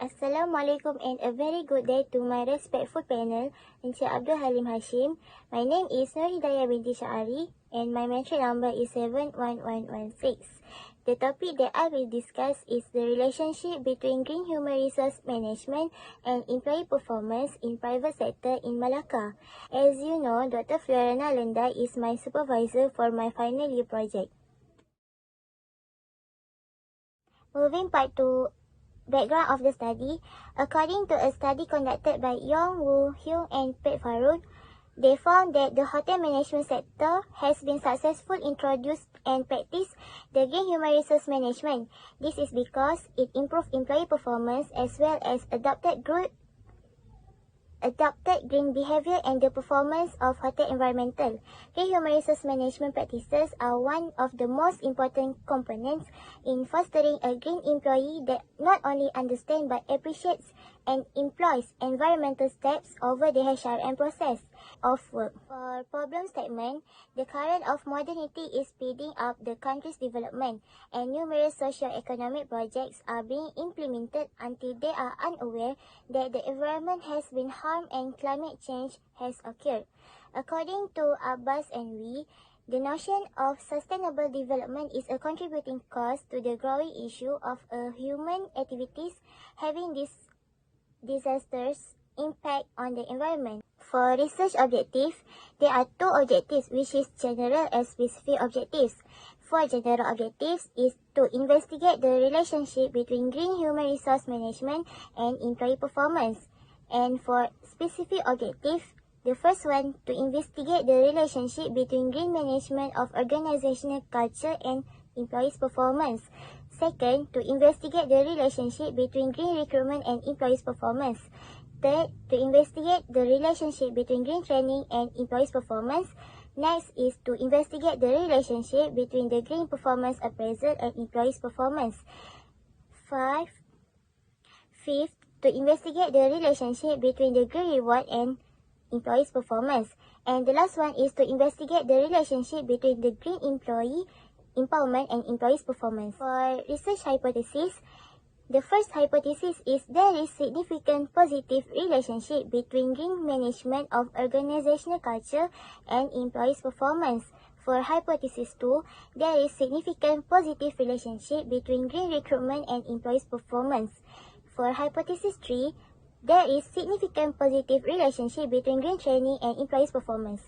Assalamualaikum and a very good day to my respectful panel, Encik Abdul Halim Hashim. My name is Nurhidayah Bt Shaari and my MATRIC number is 71116. The topic that I will discuss is the relationship between green human resource management and employee performance in private sector in Malacca. As you know, Dr. Fiorana Lendai is my supervisor for my final year project. Moving part to background of the study, according to a study conducted by Yong Woo Hyung and Pet Farun, they found that the hotel management sector has been successful introduced and practiced the green human resource management. This is because it improved employee performance as well as adopted green behavior and the performance of hotel environmental. Green human resource management practices are one of the most important components in fostering a green employee that not only understands but appreciates and employs environmental steps over the HRM process of work. For problem statement, the current of modernity is speeding up the country's development and numerous socio-economic projects are being implemented until they are unaware that the environment has been harmed and climate change has occurred. According to Abbas and Wee, the notion of sustainable development is a contributing cause to the growing issue of human activities having this disastrous impact on the environment. For research objectives, there are two objectives, which is general and specific objectives. For general objectives is to investigate the relationship between green human resource management and employee performance. And for specific objectives, the first one, to investigate the relationship between green management of organizational culture and employees' performance. Second, to investigate the relationship between green recruitment and employees' performance. Third, to investigate the relationship between green training and employees' performance. Next is to investigate the relationship between the green performance appraisal and employees' performance. Fifth, to investigate the relationship between the green reward and employees' performance. And the last one is to investigate the relationship between the green employee empowerment and employees' performance. For research hypothesis, the first hypothesis is there is significant positive relationship between green management of organizational culture and employees' performance. For hypothesis 2, there is significant positive relationship between green recruitment and employees' performance. For hypothesis 3, there is significant positive relationship between green training and employees' performance.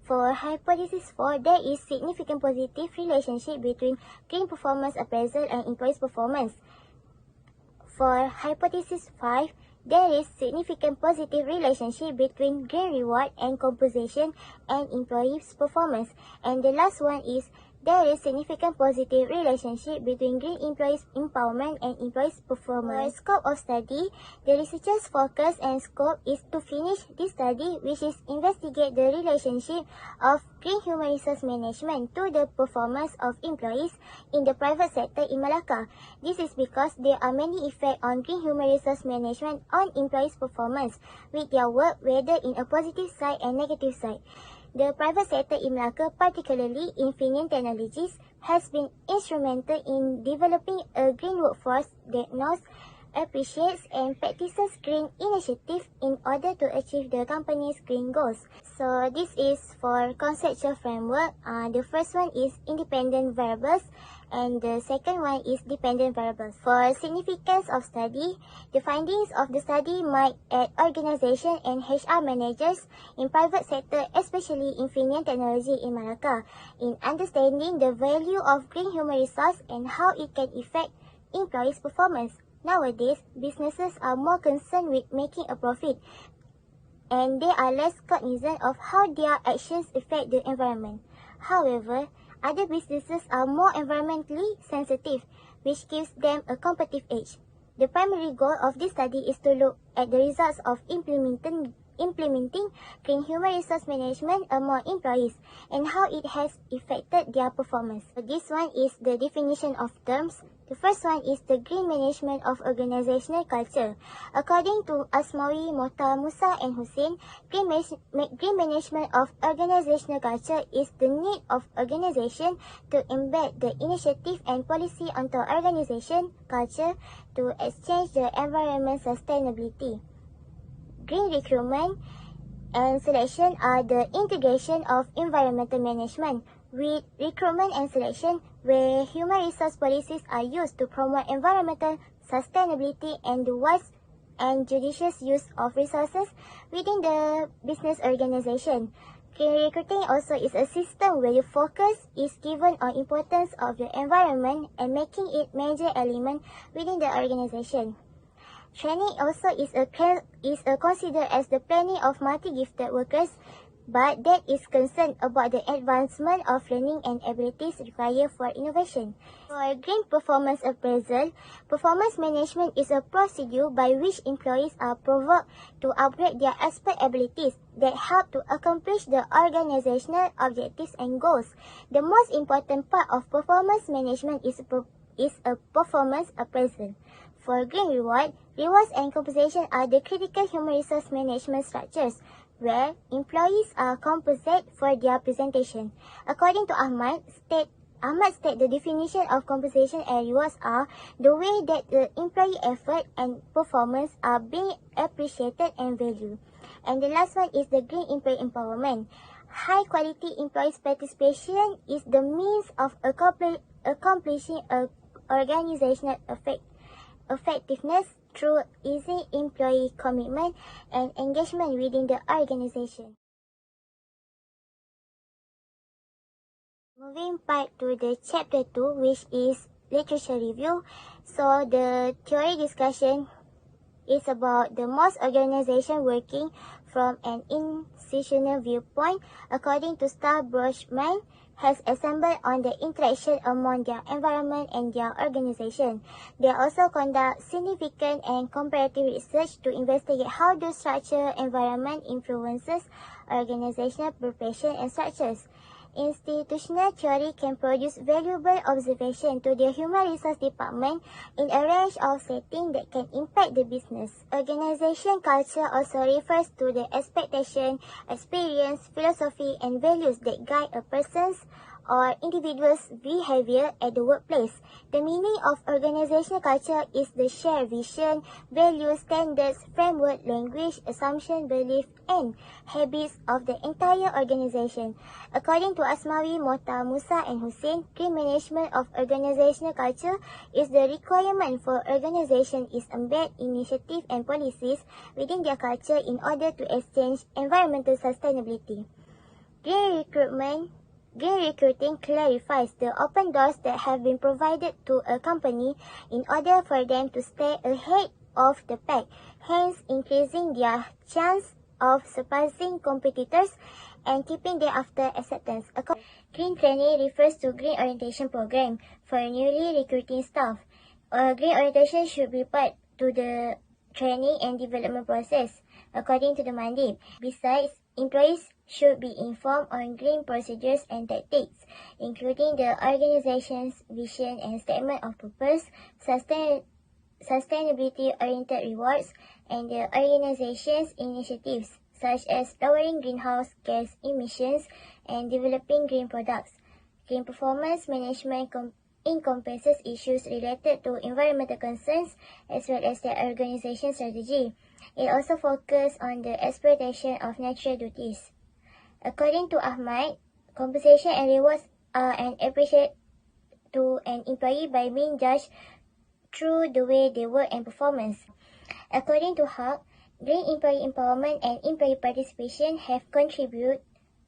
For hypothesis 4, there is significant positive relationship between green performance appraisal and employees' performance. For hypothesis 5, there is significant positive relationship between green reward and compensation and employees' performance. And the last one is there is significant positive relationship between green employees' empowerment and employees' performance. For scope of study, the researcher's focus and scope is to finish this study, which is investigate the relationship of green human resource management to the performance of employees in the private sector in Malacca. This is because there are many effects on green human resource management on employees' performance with their work, whether in a positive side and negative side. The private sector in Malacca, particularly in Finance Technologies, has been instrumental in developing a green workforce that knows, appreciates and practices green initiatives in order to achieve the company's green goals. So this is for conceptual framework. The first one is independent variables and the second one is dependent variables. For significance of study, the findings of the study might aid organization and HR managers in private sector, especially in Finance Technology in Malacca, in understanding the value of green human resource and how it can affect employees' performance. Nowadays, businesses are more concerned with making a profit and they are less cognizant of how their actions affect the environment. However, other businesses are more environmentally sensitive, which gives them a competitive edge. The primary goal of this study is to look at the results of implementing implementing green human resource management among employees and how it has affected their performance. So this one is the definition of terms. The first one is the green management of organizational culture. According to Asmawi, Mota, Musa and Hussein, green management of organizational culture is the need of organization to embed the initiative and policy onto organization culture to exchange the environment sustainability. Green recruitment and selection are the integration of environmental management with recruitment and selection, where human resource policies are used to promote environmental sustainability and the wise and judicious use of resources within the business organization. Green recruiting also is a system where the focus is given on importance of the environment and making it major element within the organization. Training also is considered as the planning of multi-gifted workers, but that is concerned about the advancement of learning and abilities required for innovation. For green performance appraisal, performance management is a procedure by which employees are provoked to upgrade their expert abilities that help to accomplish the organizational objectives and goals. The most important part of performance management is a performance appraisal. For green reward, rewards and compensation are the critical human resource management structures where employees are compensated for their presentation. According to Ahmad state the definition of compensation and rewards are the way that the employee effort and performance are being appreciated and valued. And the last one is the green employee empowerment. High quality employees participation is the means of accomplishing a organizational effectiveness through easy employee commitment and engagement within the organization. Moving back to the chapter 2, which is literature review. So the theory discussion is about the most organization working from an institutional viewpoint according to Starr-Brochman has assembled on the interaction among their environment and their organization. They also conduct significant and comparative research to investigate how the structural environment influences organizational preparation and structures. Institutional theory can produce valuable observation to the human resource department in a range of settings that can impact the business. Organization culture also refers to the expectation, experience, philosophy, and values that guide a person's or individual's behavior at the workplace. The meaning of organizational culture is the shared vision, values, standards, framework, language, assumption, belief, and habits of the entire organization. According to Asmawi, Mota, Musa, and Hussein, green management of organizational culture is the requirement for organization is embed initiative and policies within their culture in order to exchange environmental sustainability. Green recruiting clarifies the open doors that have been provided to a company in order for them to stay ahead of the pack, hence increasing their chance of surpassing competitors and keeping them after acceptance. Green training refers to green orientation program for newly recruiting staff. Green orientation should be part to the training and development process according to the mandate. Besides, employees should be informed on green procedures and tactics, including the organization's vision and statement of purpose, sustainability-oriented rewards, and the organization's initiatives, such as lowering greenhouse gas emissions and developing green products. Green performance management encompasses issues related to environmental concerns as well as their organization strategy. It also focuses on the exploitation of natural duties. According to Ahmad, compensation and rewards are an appreciate to an employee by being judged through the way they work and performance. According to Huck, green employee empowerment and employee participation have contributed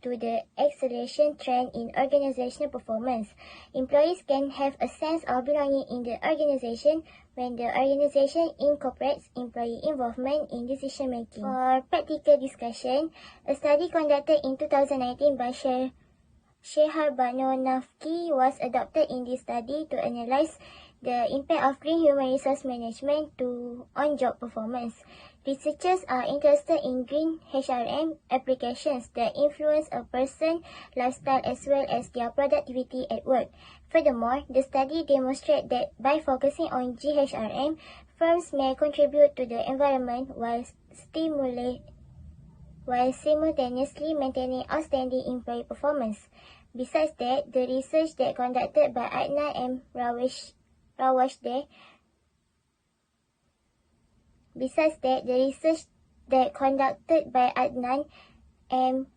to the acceleration trend in organizational performance. Employees can have a sense of belonging in the organization when the organization incorporates employee involvement in decision making. For practical discussion, a study conducted in 2019 by Shehar Bano Nafki was adopted in this study to analyze the impact of green human resource management on job performance. Researchers are interested in green HRM applications that influence a person's lifestyle as well as their productivity at work. Furthermore, the study demonstrates that by focusing on GHRM, firms may contribute to the environment while simultaneously maintaining outstanding employee performance. Besides that, the research that conducted by Adnan and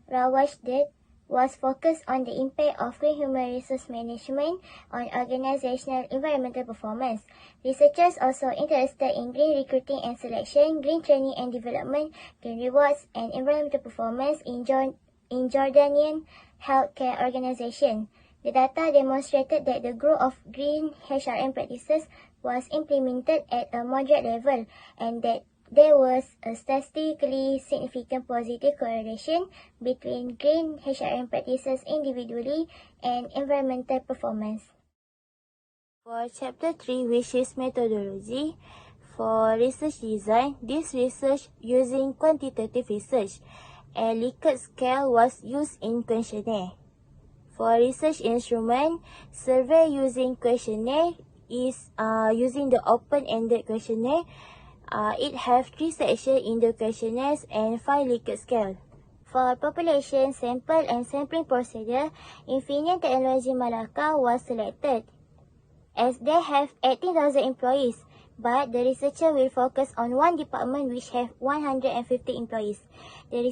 Rawashde was focused on the impact of green human resource management on organizational environmental performance. Researchers also interested in green recruiting and selection, green training and development, green rewards, and environmental performance in Jordanian healthcare organization. The data demonstrated that the growth of green HRM practices was implemented at a moderate level and that there was a statistically significant positive correlation between green HRM practices individually and environmental performance. For Chapter 3, which is methodology, for research design, this research using quantitative research. A Likert scale was used in questionnaire. For research instrument, survey using questionnaire is using the open-ended questionnaire. It has 3 sections in the questionnaires and 5 Likert scale. For population sample and sampling procedure, Infineon Technology Malacca was selected as they have 18,000 employees, but the researcher will focus on one department which have 150 employees. The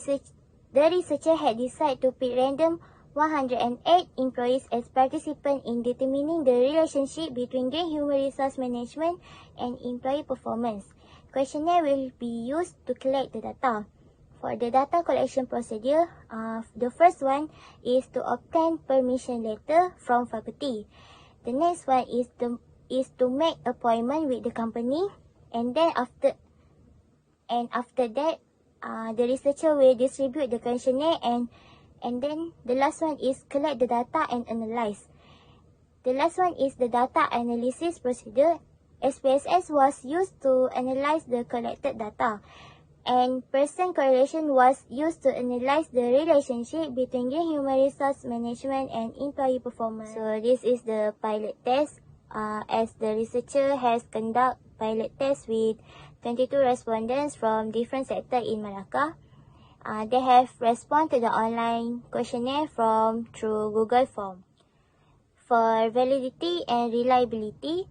researcher had decided to pick random 108 employees as participants in determining the relationship between green human resource management and employee performance. Questionnaire will be used to collect the data. For the data collection procedure, the first one is to obtain permission letter from faculty. The next one is to make appointment with the company, and then after that, the researcher will distribute the questionnaire, and then the last one is collect the data and analyze. The last one is the data analysis procedure. SPSS was used to analyze the collected data, and Pearson correlation was used to analyze the relationship between green human resource management and employee performance. So this is the pilot test, as the researcher has conducted pilot tests with 22 respondents from different sectors in Malacca. They have responded to the online questionnaire through Google Form. For validity and reliability,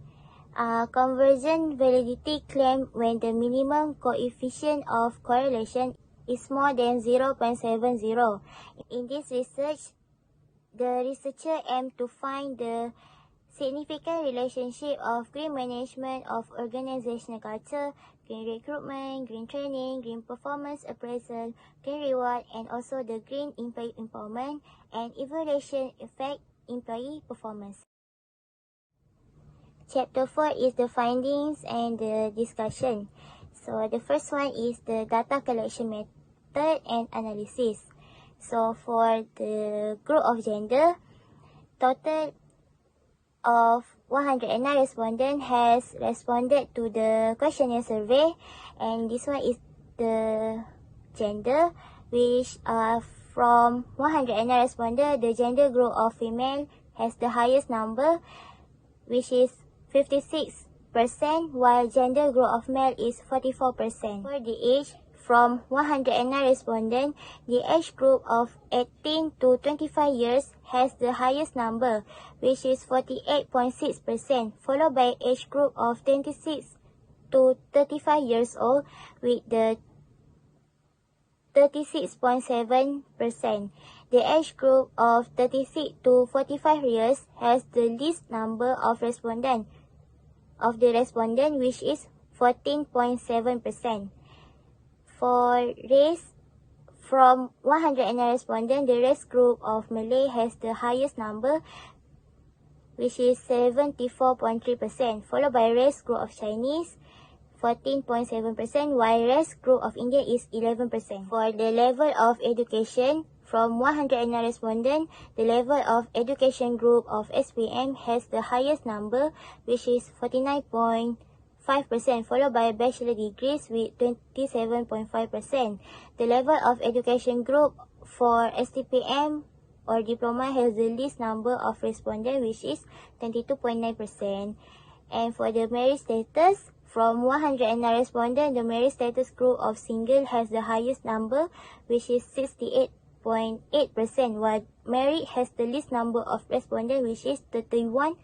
conversion validity claim when the minimum coefficient of correlation is more than 0.70. In this research, the researcher aimed to find the significant relationship of green management of organizational culture, green recruitment, green training, green performance appraisal, green reward, and also the green employee empowerment and evaluation effect employee performance. Chapter 4 is the findings and the discussion. So the first one is the data collection method and analysis. So for the group of gender, total of 109 respondents has responded to the questionnaire survey, and this one is the gender, which from 109 respondents, the gender group of female has the highest number, which is 56%, while gender group of male is 44%. For the age, from 109 respondents, the age group of 18 to 25 years has the highest number, which is 48.6%, followed by age group of 26 to 35 years old with the 36.7%. The age group of 36 to 45 years has the least number of respondents, which is 14.7%. For race, from 109 respondents, the race group of Malay has the highest number, which is 74.3%, followed by race group of Chinese, 14.7%, while race group of India is 11%. For the level of education, From 109 respondents, the level of education group of SPM has the highest number, which is 49.5%, followed by bachelor degrees with 27.5%. The level of education group for STPM or diploma has the least number of respondents, which is 22.9%. And for the merit status, from 109 respondents, the merit status group of single has the highest number, which is 68.8%, while merit has the least number of respondents, which is 31.2%.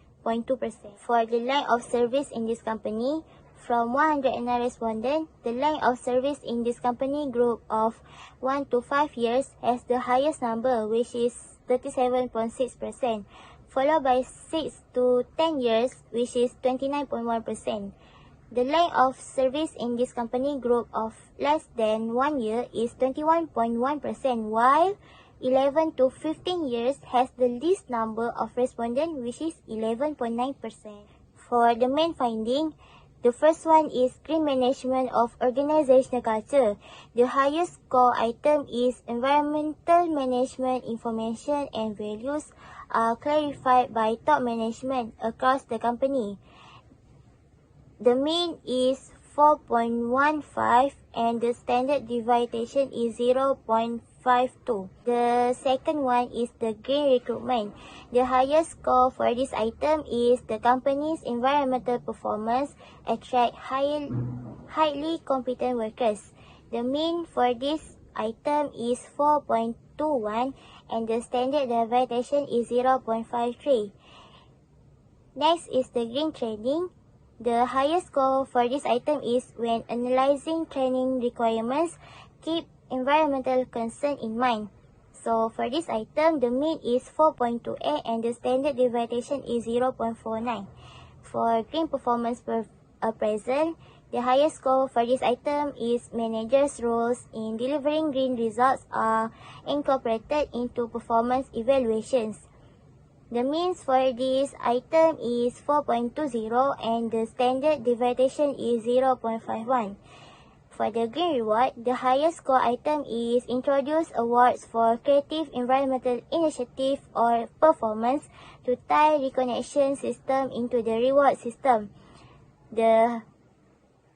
For the line of service in this company, from 109 respondents, the line of service in this company group of 1 to 5 years has the highest number, which is 37.6%, followed by 6 to 10 years, which is 29.1%. The line of service in this company group of less than 1 year is 21.1%, while 11 to 15 years has the least number of respondents, which is 11.9%. For the main finding, the first one is green management of organizational culture. The highest score item is environmental management information and values are clarified by top management across the company. The mean is 4.15 and the standard deviation is 0.52. The second one is the green recruitment. The highest score for this item is the company's environmental performance attract highly competent workers. The mean for this item is 4.21 and the standard deviation is 0.53. Next is the green training. The highest score for this item is when analyzing training requirements, keep environmental concern in mind. So for this item, the mean is 4.28 and the standard deviation is 0.49. For green performance appraisal, the highest score for this item is managers' roles in delivering green results are incorporated into performance evaluations. The means for this item is 4.20 and the standard deviation is 0.51. For the green reward, the highest score item is introduce awards for creative environmental initiative or performance to tie reconnection system into the reward system. The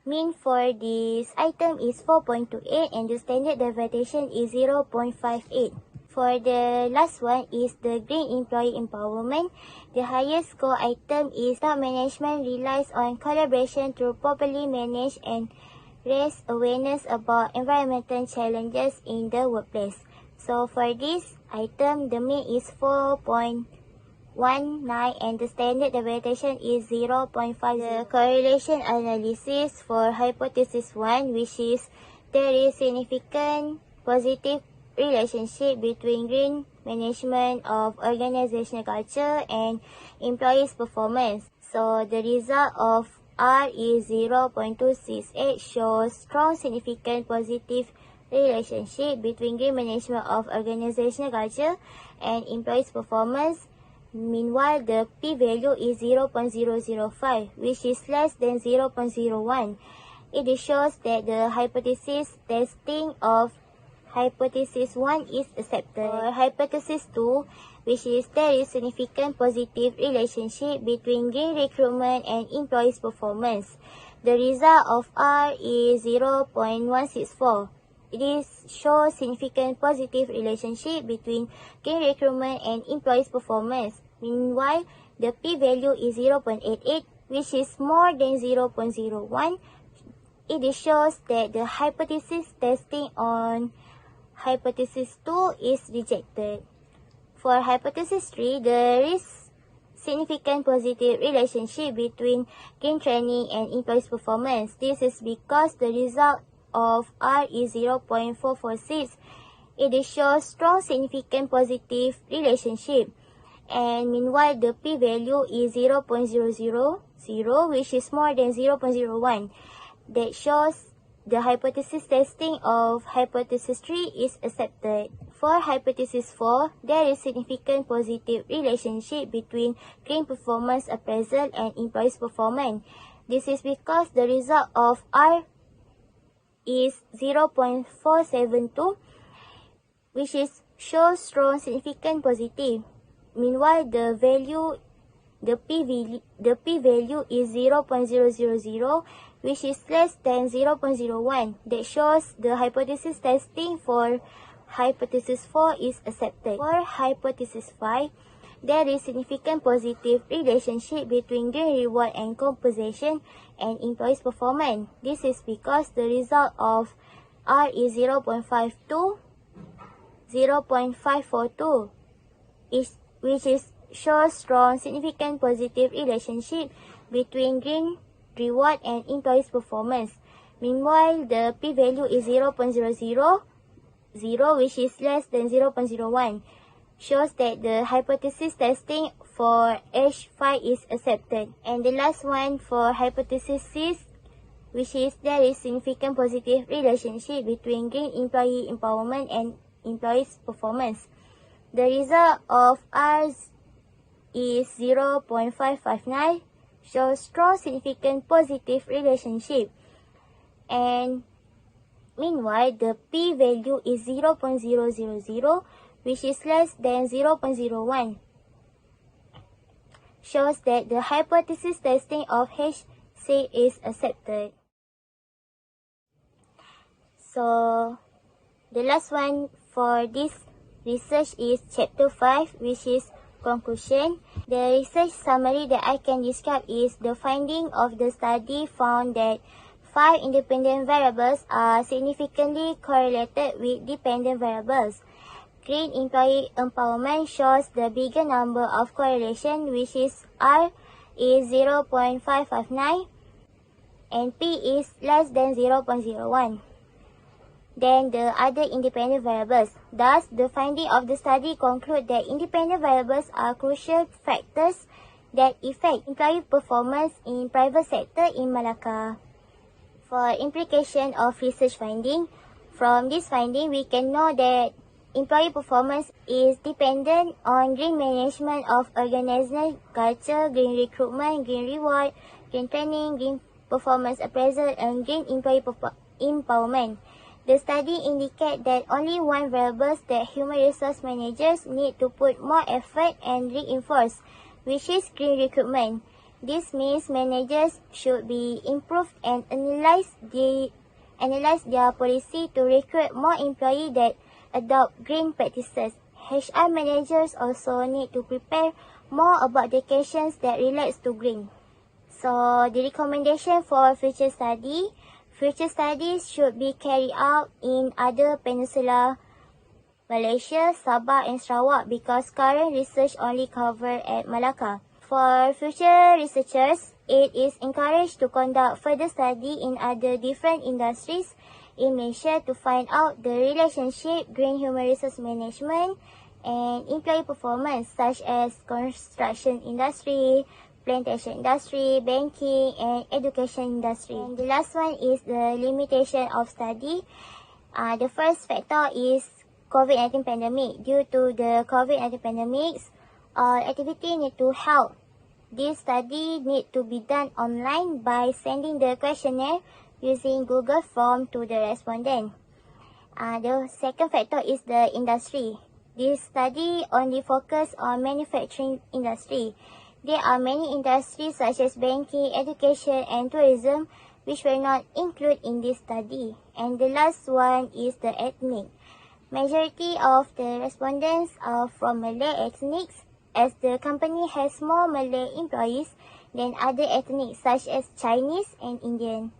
mean for this item is 4.28 and the standard deviation is 0.58. For the last one is the green employee empowerment. The highest score item is top management relies on collaboration to properly manage and raise awareness about environmental challenges in the workplace. So for this item, the mean is 4.19 and the standard deviation is 0.5. The correlation analysis for hypothesis 1, which is there is significant positive relationship between green management of organizational culture and employees' performance. So the result of R is 0.268 shows strong significant positive relationship between green management of organizational culture and employees' performance. Meanwhile, the p-value is 0.005, which is less than 0.01. It shows that the hypothesis testing of hypothesis 1 is accepted. For hypothesis 2, which is there is significant positive relationship between green recruitment and employees' performance. The result of R is 0.164. It shows significant positive relationship between green recruitment and employees' performance. Meanwhile, the p-value is 0.88, which is more than 0.01. It shows that the hypothesis testing on hypothesis 2 is rejected. For hypothesis 3, there is significant positive relationship between green training and employees' performance. This is because the result of R is 0.446. It shows strong significant positive relationship. And meanwhile, the p-value is 0.000, which is more than 0.01. That shows the hypothesis testing of hypothesis 3 is accepted. For hypothesis 4, there is significant positive relationship between green performance appraisal and employees' performance. This is because the result of R is 0.472, which is shows strong significant positive. Meanwhile, the p-value is 0.000, which is less than 0.01. That shows the hypothesis testing for hypothesis 4 is accepted. For hypothesis 5, there is significant positive relationship between green reward and compensation and employees' performance. This is because the result of R is 0.52, 0.542, which shows strong significant positive relationship between green reward and employees' performance. Meanwhile, the p-value is 0.000, which is less than 0.01. Shows that the hypothesis testing for H5 is accepted. And the last one for hypothesis 6, which is there is significant positive relationship between green employee empowerment and employees' performance. The result of R is 0.559, shows strong significant positive relationship. And meanwhile, the p-value is 0.000, which is less than 0.01, shows that the hypothesis testing of H6 is accepted. So, the last one for this research is chapter 5, which is conclusion. The research summary that I can describe is the finding of the study found that 5 independent variables are significantly correlated with dependent variables. Green employee empowerment shows the bigger number of correlation, which is R is 0.559 and P is less than 0.01 than the other independent variables. Thus, the finding of the study conclude that independent variables are crucial factors that affect employee performance in private sector in Malacca. For implication of research finding, from this finding we can know that employee performance is dependent on green management of organizational culture, green recruitment, green reward, green training, green performance appraisal, and green employee empowerment. The study indicates that only one variable that human resource managers need to put more effort and reinforce, which is green recruitment. This means managers should be improved and analyze their policy to recruit more employees that adopt green practices. HR managers also need to prepare more about the questions that relates to green. So, the recommendation for future studies should be carried out in other peninsula Malaysia, Sabah and Sarawak because current research only covered at Malacca. For future researchers, it is encouraged to conduct further study in other different industries in Malaysia to find out the relationship green human resource management and employee performance such as construction industry, plantation industry, banking and education industry. And the last one is the limitation of study. The first factor is COVID-19 pandemic. Due to the COVID-19 pandemics, activity need to help. This study need to be done online by sending the questionnaire using Google Form to the respondent. The second factor is the industry. This study only focus on manufacturing industry. There are many industries such as banking, education and tourism which were not included in this study. And the last one is the ethnic. Majority of the respondents are from Malay ethnics as the company has more Malay employees than other ethnics such as Chinese and Indian.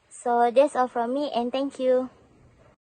So that's all from me and thank you.